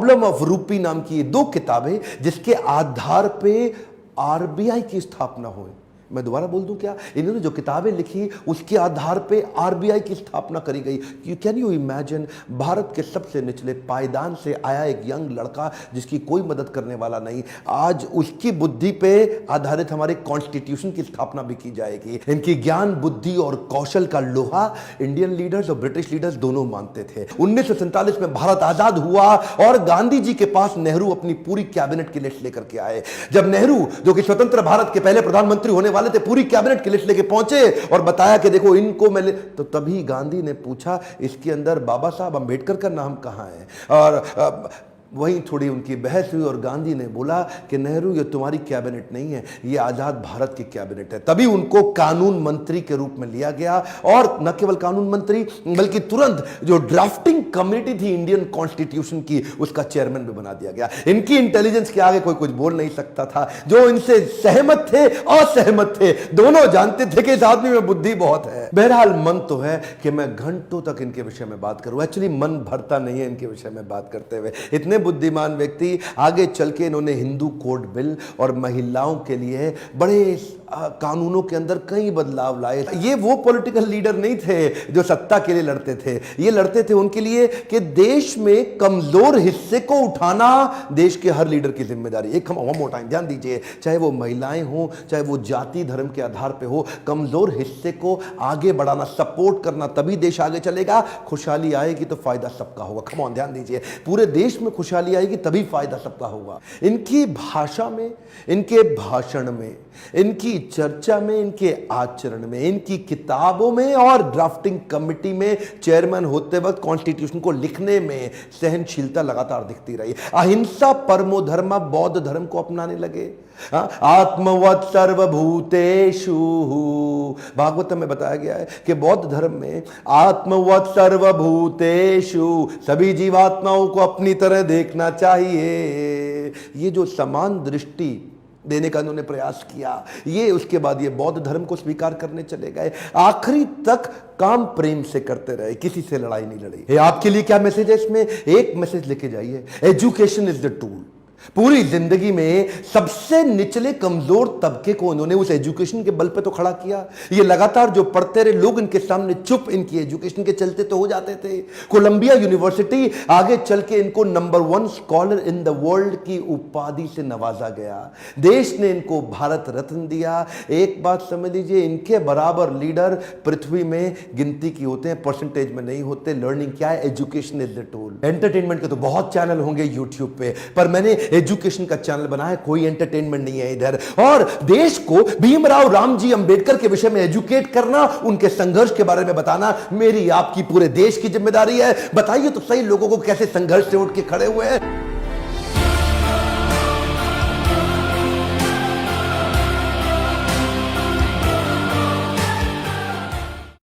Problem of रूपी नाम की ये 2 किताबें जिसके आधार पे आरबीआई की स्थापना हुई। मैं दोबारा बोल दूं क्या? इन्होंने जो किताबें लिखी उसके आधार पे आरबीआई की स्थापना करी गई। कैन यू इमेजिन, भारत के सबसे निचले पायदान से आया एक यंग लड़का जिसकी कोई मदद करने वाला नहीं, आज उसकी बुद्धि पे आधारित हमारे कॉन्स्टिट्यूशन की स्थापना भी की जाएगी। इनकी ज्ञान, बुद्धि और कौशल का लोहा इंडियन लीडर्स और ब्रिटिश लीडर्स दोनों मानते थे। 1947 में भारत आजाद हुआ और गांधी जी के पास नेहरू अपनी पूरी कैबिनेट की लिस्ट लेकर के आए। जब नेहरू, जो कि स्वतंत्र भारत के पहले प्रधानमंत्री होने थे, पूरी कैबिनेट की लिस्ट लेके पहुंचे और बताया कि देखो इनको मैं तो तभी गांधी ने पूछा इसके अंदर बाबा साहब अंबेडकर का नाम कहां है? और वहीं थोड़ी उनकी बहस हुई और गांधी ने बोला कि नेहरू, ये तुम्हारी कैबिनेट नहीं है, ये आजाद भारत की कैबिनेट है। तभी उनको कानून मंत्री के रूप में लिया गया और न केवल कानून मंत्री बल्कि तुरंत जो ड्राफ्टिंग कमेटी थी इंडियन कॉन्स्टिट्यूशन की, उसका चेयरमैन भी बना दिया गया। इनकी इंटेलिजेंस के आगे कोई कुछ बोल नहीं सकता था। जो इनसे सहमत थे, असहमत थे, दोनों जानते थे कि इस आदमी में बुद्धि बहुत है। बहरहाल मन तो है कि मैं घंटों तक इनके विषय में बात करूं, एक्चुअली मन भरता नहीं है इनके विषय में बात करते हुए। इतने बुद्धिमान व्यक्ति, आगे चल के इन्होंने हिंदू कोड बिल और महिलाओं के लिए बड़े कानूनों के अंदर कई बदलाव लाए। ये वो पॉलिटिकल लीडर नहीं थे जो सत्ता के लिए लड़ते थे, ये लड़ते थे उनके लिए कि देश में कमजोर हिस्से को उठाना देश के हर लीडर की जिम्मेदारी। एक हम मोटा ध्यान दीजिए, चाहे वो महिलाएं हो, चाहे वो जाति धर्म के आधार पे हो, कमजोर हिस्से को आगे बढ़ाना, सपोर्ट करना, तभी देश आगे चलेगा। खुशहाली आएगी तो फायदा सबका होगा। कम ऑन, ध्यान दीजिए, पूरे देश में खुशहाली आएगी तभी फायदा सबका होगा। इनकी भाषा में, इनके भाषण में, इनकी चर्चा में, इनके आचरण में, इनकी किताबों में और ड्राफ्टिंग कमेटी में चेयरमैन होते वक्त कॉन्स्टिट्यूशन को लिखने में सहनशीलता लगातार दिखती रही। अहिंसा परमो धर्म, बौद्ध धर्म को अपनाने लगे। आत्मवत् सर्वभूतेषु, भागवत में बताया गया है कि बौद्ध धर्म में आत्मवत् सर्वभूतेषु, सभी जीवात्माओं को अपनी तरह देखना चाहिए। ये जो समान दृष्टि देने का उन्होंने प्रयास किया, ये उसके बाद ये बौद्ध धर्म को स्वीकार करने चले गए। आखिरी तक काम प्रेम से करते रहे, किसी से लड़ाई नहीं लड़ी। आपके लिए क्या मैसेज है इसमें? एक मैसेज लेके जाइए, एजुकेशन इज द टूल। पूरी जिंदगी में सबसे निचले कमजोर तबके को उन्होंने उस एजुकेशन के बल पे तो खड़ा किया। ये लगातार जो पढ़ते रहे लोग इनके सामने चुप, इनकी एजुकेशन के चलते तो हो जाते थे। कोलंबिया यूनिवर्सिटी आगे चल के इनको number 1 scholar in the world की उपाधि से नवाजा गया। देश ने इनको भारत रत्न दिया। एक बात समझ लीजिए, इनके बराबर लीडर पृथ्वी में गिनती की होते हैं, परसेंटेज में नहीं होते। लर्निंग क्या है? Education is the tool. Entertainment के तो बहुत चैनल होंगे यूट्यूब पे, पर मैंने एजुकेशन का चैनल बनाया, कोई एंटरटेनमेंट नहीं है इधर। और देश को भीमराव रामजी अंबेडकर के विषय में एजुकेट करना, उनके संघर्ष के बारे में बताना मेरी आपकी पूरे देश की जिम्मेदारी है। बताइए तो सही, लोगों को कैसे संघर्ष से उठ के खड़े हुए हैं।